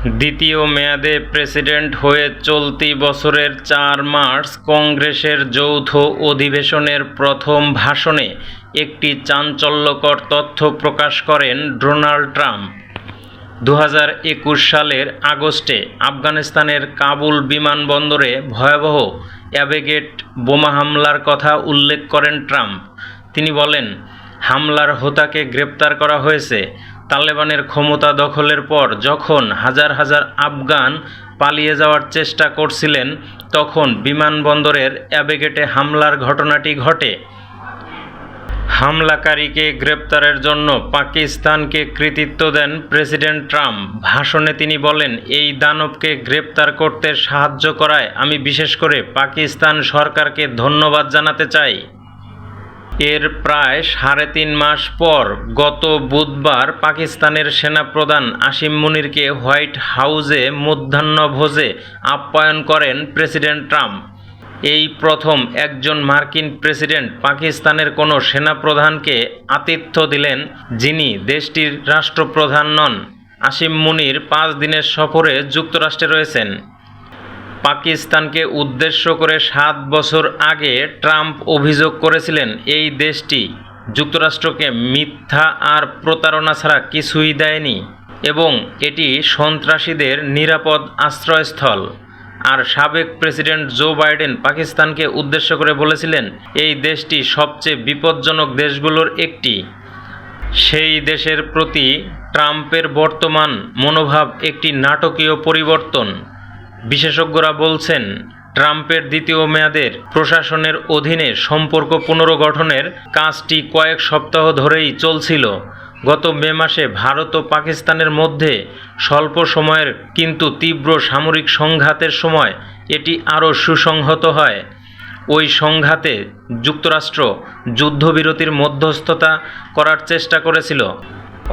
দ্বিতীয় মেয়াদে প্রেসিডেন্ট হয়ে চলতি বছরের ৪ মার্চ কংগ্রেসের যৌথ অধিবেশনের প্রথম ভাষণে একটি চাঞ্চল্যকর তথ্য প্রকাশ করেন ডোনাল্ড ট্রাম্প। ২০২১ সালের আগস্টে আফগানিস্তানের কাবুল বিমানবন্দরে ভয়াবহ অ্যাভেগেট বোমা হামলার কথা উল্লেখ করেন ট্রাম্প। তিনি বলেন, হামলার হোতাকে গ্রেপ্তার করা হয়েছে। তালেবানের ক্ষমতা দখলের পর যখন হাজার হাজার আফগান পালিয়ে যাওয়ার চেষ্টা করছিলেন, তখন বিমানবন্দরের অ্যাভেগেটে হামলার ঘটনাটি ঘটে। হামলাকারীকে গ্রেপ্তারের জন্য পাকিস্তানকে কৃতিত্ব দেন প্রেসিডেন্ট ট্রাম্প। ভাষণে তিনি বলেন, এই দানবকে গ্রেপ্তার করতে সাহায্য করায় আমি বিশেষ করে পাকিস্তান সরকারকে ধন্যবাদ জানাতে চাই। এর প্রায় ৩.৫ মাস পর গত বুধবার পাকিস্তানের সেনাপ্রধান আসিম মুনিরকে হোয়াইট হাউসে মধ্যাহ্নভোজে আপ্যায়ন করেন প্রেসিডেন্ট ট্রাম্প। এই প্রথম একজন মার্কিন প্রেসিডেন্ট পাকিস্তানের কোনো সেনাপ্রধানকে আতিথ্য দিলেন যিনি দেশটির রাষ্ট্রপ্রধান নন। আসিম মুনির ৫ দিনের সফরে যুক্তরাষ্ট্রে রয়েছেন। পাকিস্তানকে উদ্দেশ্য করে ৭ বছর আগে ট্রাম্প অভিযোগ করেছিলেন এই দেশটি যুক্তরাষ্ট্রকে মিথ্যা আর প্রতারণা ছাড়া কিছুই দেয়নি এবং এটি সন্ত্রাসীদের নিরাপদ আশ্রয়স্থল। আর সাবেক প্রেসিডেন্ট জো বাইডেন পাকিস্তানকে উদ্দেশ্য করে বলেছিলেন, এই দেশটি সবচেয়ে বিপজ্জনক দেশগুলোর একটি। সেই দেশের প্রতি ট্রাম্পের বর্তমান মনোভাব একটি নাটকীয় পরিবর্তন। বিশেষজ্ঞরা বলছেন, ট্রাম্পের দ্বিতীয় মেয়াদের প্রশাসনের অধীনে সম্পর্ক পুনর্গঠনের কাজটি কয়েক সপ্তাহ ধরেই চলছিল। গত মে মাসে ভারত ও পাকিস্তানের মধ্যে স্বল্প সময়ের কিন্তু তীব্র সামরিক সংঘাতের সময় এটি আরও সুসংহত হয়। ওই সংঘাতে যুক্তরাষ্ট্র যুদ্ধবিরতির মধ্যস্থতা করার চেষ্টা করেছিল।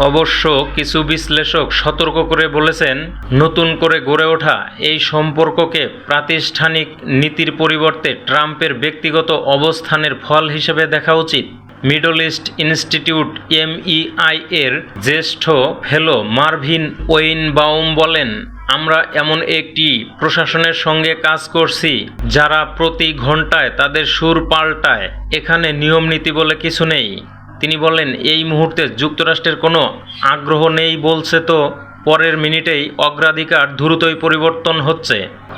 অবশ্য কিছু বিশ্লেষক সতর্ক করে বলেছেন, নতুন করে গড়ে ওঠা এই সম্পর্ককে প্রাতিষ্ঠানিক নীতির পরিবর্তে ট্রাম্পের ব্যক্তিগত অবস্থানের ফল হিসেবে দেখা উচিত। মিডল ইস্ট ইনস্টিটিউট MEI এর জ্যেষ্ঠ ফেলো মার্ভিন ওয়েইনবাউম বলেন, আমরা এমন একটি প্রশাসনের সঙ্গে কাজ করছি যারা প্রতি ঘন্টায় তাদের সুর পাল্টায়। এখানে নিয়ম নীতি বলে কিছু নেই। তিনি বলেন, এই মুহূর্তে যুক্তরাষ্ট্রের কোনো আগ্রহ নেই বলছে তো পরের মিনিটেই অগ্রাধিকার দ্রুতই পরিবর্তন হচ্ছে।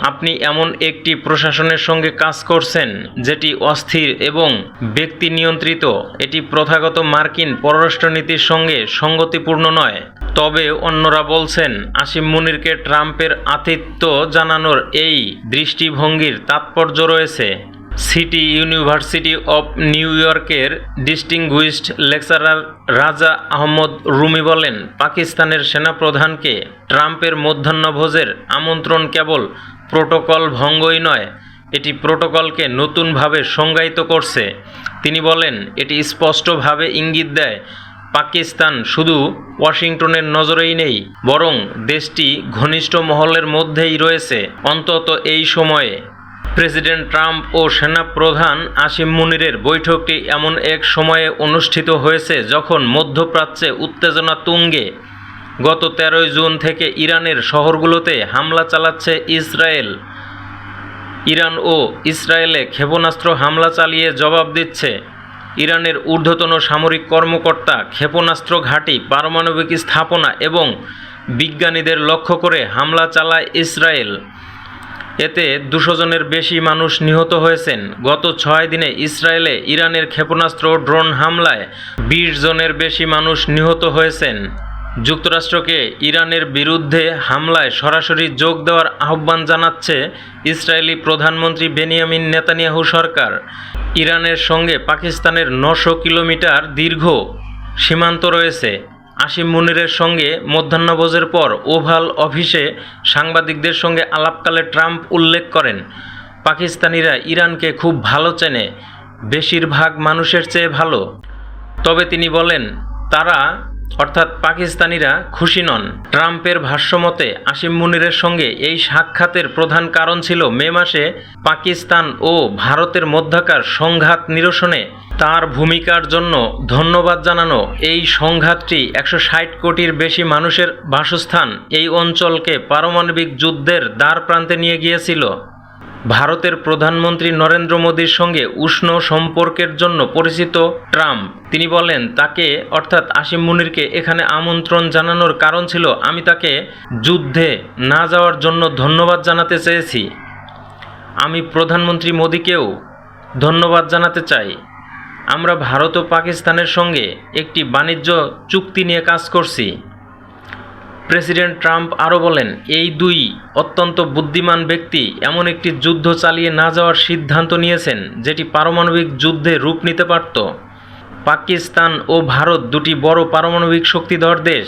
আপনি এমন একটি প্রশাসনের সঙ্গে কাজ করছেন যেটি অস্থির এবং ব্যক্তি নিয়ন্ত্রিত। এটি প্রথাগত মার্কিন পররাষ্ট্রনীতির সঙ্গে সঙ্গতিপূর্ণ নয়। তবে অন্যরা বলছেন, আসিম মুনিরকে ট্রাম্পের আতিথ্য জানানোর এই দৃষ্টিভঙ্গির তাৎপর্য রয়েছে। সিটি ইউনিভার্সিটি অব নিউ ইয়র্কের ডিস্টিংগুইশড লেকচারার রাজা আহমদ রুমি বলেন, পাকিস্তানের সেনাপ্রধানকে ট্রাম্পের মধ্যাহ্নভোজের আমন্ত্রণ কেবল প্রোটোকল ভঙ্গই নয়, এটি প্রোটোকলকে নতুনভাবে সংজ্ঞায়িত করছে। তিনি বলেন, এটি স্পষ্টভাবে ইঙ্গিত দেয় পাকিস্তান শুধু ওয়াশিংটনের নজরেই নেই, বরং দেশটি ঘনিষ্ঠ মহলের মধ্যেই রয়েছে, অন্তত এই সময়ে। প্রেসিডেন্ট ট্রাম্প ও সেনাপ্রধান আসিম মুনিরের বৈঠকটি এমন এক সময়ে অনুষ্ঠিত হয়েছে যখন মধ্যপ্রাচ্যে উত্তেজনা তুঙ্গে। গত 13 জুন থেকে ইরানের শহরগুলোতে হামলা চালাচ্ছে ইসরায়েল। ইরান ও ইসরায়েলে ক্ষেপণাস্ত্র হামলা চালিয়ে জবাব দিচ্ছে। ইরানের ঊর্ধ্বতন সামরিক কর্মকর্তা ক্ষেপণাস্ত্র ঘাঁটি, পারমাণবিক স্থাপনা এবং বিজ্ঞানীদের লক্ষ্য করে হামলা চালায় ইসরায়েল। এতে 200 জনের বেশি মানুষ নিহত হয়েছেন। গত 6 দিনে ইসরায়েলে ইরানের ক্ষেপণাস্ত্র ড্রোন হামলায় 20 জনের বেশি মানুষ নিহত হয়েছেন। যুক্তরাষ্ট্রকে ইরানের বিরুদ্ধে হামলায় সরাসরি যোগ দেওয়ার আহ্বান জানাচ্ছে ইসরায়েলি প্রধানমন্ত্রী বেনিয়ামিন নেতানিয়াহু সরকার। ইরানের সঙ্গে পাকিস্তানের 900 কিলোমিটার দীর্ঘ সীমান্ত রয়েছে। আসিম মুনিরের সঙ্গে মধ্যাহ্নভোজের পর ওভাল অফিসে সাংবাদিকদের সঙ্গে আলাপকালে ট্রাম্প উল্লেখ করেন, পাকিস্তানিরা ইরানকে খুব ভালো চেনে, বেশিরভাগ মানুষের চেয়ে ভালো। তবে তিনি বলেন, তারা অর্থাৎ পাকিস্তানিরা খুশি নন। ট্রাম্পের ভাষ্যমতে আসিম মুনিরের সঙ্গে এই সাক্ষাতের প্রধান কারণ ছিল মে মাসে পাকিস্তান ও ভারতের মধ্যকার সংঘাত নিরসনে তার ভূমিকার জন্য ধন্যবাদ জানানো। এই সংঘাতটি 160 কোটির বেশি মানুষের বাসস্থান এই অঞ্চলকে পারমাণবিক যুদ্ধের দ্বার প্রান্তে নিয়ে গিয়েছিল। ভারতের প্রধানমন্ত্রী নরেন্দ্র মোদীর সঙ্গে উষ্ণ সম্পর্কের জন্য পরিচিত ট্রাম্প তিনি বলেন তাকে অর্থাৎ আসিম মুনিরকে এখানে আমন্ত্রণ জানানোর কারণ ছিল আমি তাকে যুদ্ধে না যাওয়ার জন্য ধন্যবাদ জানাতে চেয়েছি। আমি প্রধানমন্ত্রী মোদীকেও ধন্যবাদ জানাতে চাই। আমরা ভারত ও পাকিস্তানের সঙ্গে একটি বাণিজ্য চুক্তি নিয়ে কাজ করছি। প্রেসিডেন্ট ট্রাম্প আরও বলেন এই দুই অত্যন্ত বুদ্ধিমান ব্যক্তি এমন একটি যুদ্ধ চালিয়ে না যাওয়ার সিদ্ধান্ত নিয়েছেন যেটি পারমাণবিক যুদ্ধে রূপ নিতে পারত। পাকিস্তান ও ভারত দুটি বড় পারমাণবিক শক্তিধর দেশ।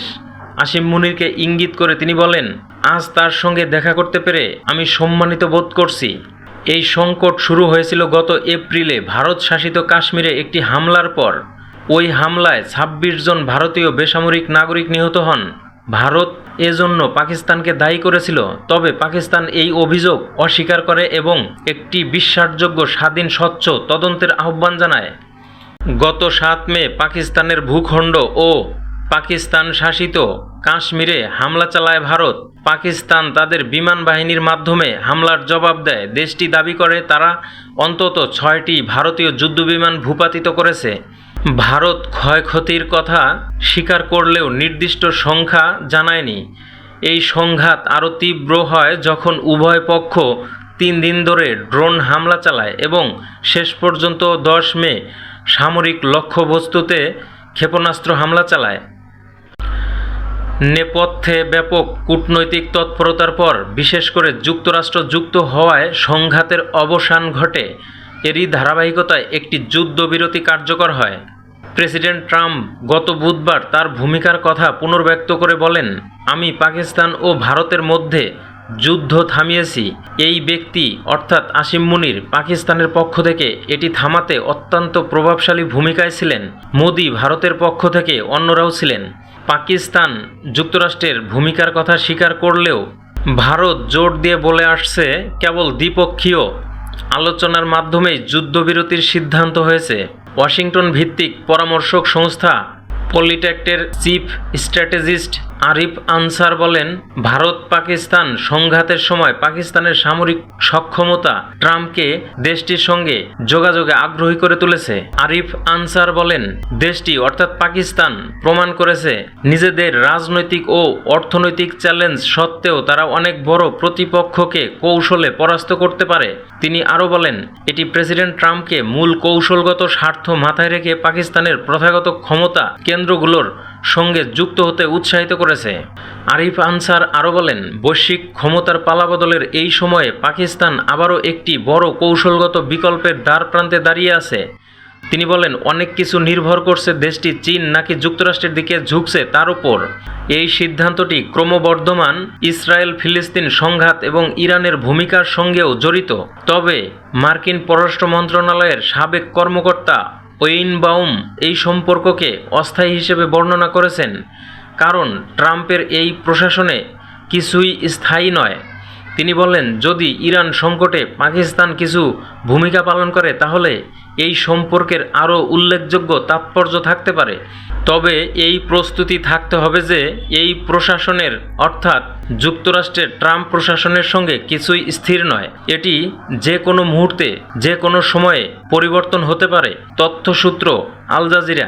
আসিম মুনিরকে ইঙ্গিত করে তিনি বলেন আজ তার সঙ্গে দেখা করতে পেরে আমি সম্মানিত বোধ করছি। এই সংকট শুরু হয়েছিল গত এপ্রিলে ভারত শাসিত কাশ্মীরে একটি হামলার পর। ওই হামলায় 26 জন ভারতীয় বেসামরিক নাগরিক নিহত হন। ভারত এজন্য পাকিস্তানকে দায়ী করেছিল, তবে পাকিস্তান এই অভিযোগ অস্বীকার করে এবং একটি বিশ্বাসযোগ্য স্বাধীন স্বচ্ছ তদন্তের আহ্বান জানায়। গত 7 মে পাকিস্তানের ভূখণ্ড ও পাকিস্তান শাসিত কাশ্মীরে হামলা চালায় ভারত। পাকিস্তান তাদের বিমান বাহিনীর মাধ্যমে হামলার জবাব দেয়। দেশটি দাবি করে তারা অন্তত 6টি ভারতীয় যুদ্ধবিমান ভূপাতিত করেছে। ভারত ক্ষয়ক্ষতির কথা স্বীকার করলেও নির্দিষ্ট সংখ্যা জানায়নি। এই সংঘাত আরও তীব্র হয় যখন উভয় পক্ষ 3 দিন ধরে ড্রোন হামলা চালায় এবং শেষ পর্যন্ত 10 মে সামরিক লক্ষ্যবস্তুতে ক্ষেপণাস্ত্র হামলা চালায়। নেপথ্যে ব্যাপক কূটনৈতিক তৎপরতার পর বিশেষ করে যুক্তরাষ্ট্র যুক্ত হওয়ায় সংঘাতের অবসান ঘটে। এরই ধারাবাহিকতায় একটি যুদ্ধবিরতি কার্যকর হয়। প্রেসিডেন্ট ট্রাম্প গত বুধবার তার ভূমিকার কথা পুনর্ব্যক্ত করে বলেন আমি পাকিস্তান ও ভারতের মধ্যে যুদ্ধ থামিয়েছি। এই ব্যক্তি অর্থাৎ আসিম মুনির পাকিস্তানের পক্ষ থেকে এটি থামাতে অত্যন্ত প্রভাবশালী ভূমিকায় ছিলেন। মোদি ভারতের পক্ষ থেকে অন্যরাও ছিলেন। পাকিস্তান যুক্তরাষ্ট্রের ভূমিকার কথা স্বীকার করলেও ভারত জোর দিয়ে বলে আসছে কেবল দ্বিপক্ষীয় আলোচনার মাধ্যমেই যুদ্ধবিরতির সিদ্ধান্ত হয়েছে। ওয়াশিংটন ভিত্তিক পরামর্শক সংস্থা পলিট্যাক্টের চিফ স্ট্র্যাটেজিস্ট আরিফ আনসার বলেন ভারত পাকিস্তান সংঘাতের সময় পাকিস্তানের সামরিক সক্ষমতা ট্রাম্পকে দেশটির সঙ্গে যোগাযোগে আগ্রহী করে তুলেছে। আরিফ আনসার বলেন দেশটি অর্থাৎ পাকিস্তান প্রমাণ করেছে নিজেদের রাজনৈতিক ও অর্থনৈতিক চ্যালেঞ্জ সত্ত্বেও তারা অনেক বড় প্রতিপক্ষকে কৌশলে পরাস্ত করতে পারে। তিনি আরও বলেন এটি প্রেসিডেন্ট ট্রাম্পকে মূল কৌশলগত স্বার্থ মাথায় রেখে পাকিস্তানের প্রথাগত ক্ষমতা কেন্দ্রগুলোর সঙ্গে যুক্ত হতে উৎসাহিত করেছে। আরিফ আনসার আরও বলেন বৈশ্বিক ক্ষমতার পালাবদলের এই সময়ে পাকিস্তান আবারও একটি বড় কৌশলগত বিকল্পের দ্বার প্রান্তে দাঁড়িয়ে আছে। তিনি বলেন অনেক কিছু নির্ভর করছে দেশটি চীন নাকি যুক্তরাষ্ট্রের দিকে ঝুঁকছে তার উপর। এই সিদ্ধান্তটি ক্রমবর্ধমান ইসরায়েল ফিলিস্তিন সংঘাত এবং ইরানের ভূমিকার সঙ্গেও জড়িত। তবে মার্কিন পররাষ্ট্র মন্ত্রণালয়ের সাবেক কর্মকর্তা ওয়েইনবাউম এই সম্পর্ককে অস্থায়ী হিসেবে বর্ণনা করেছেন, কারণ ট্রাম্পের এই প্রশাসনে কিছুই স্থায়ী নয়। তিনি বলেন যদি ইরান সংকটে পাকিস্তান কিছু ভূমিকা পালন করে তাহলে এই সম্পর্কের আরও উল্লেখযোগ্য তাৎপর্য থাকতে পারে। তবে এই প্রস্তুতি থাকতে হবে যে এই প্রশাসনের অর্থাৎ যুক্তরাষ্ট্রের ট্রাম্প প্রশাসনের সঙ্গে কিছুই স্থির নয়। এটি যে কোনো মুহূর্তে যে কোনো সময়ে পরিবর্তন হতে পারে। তথ্যসূত্র আল জাজিরা।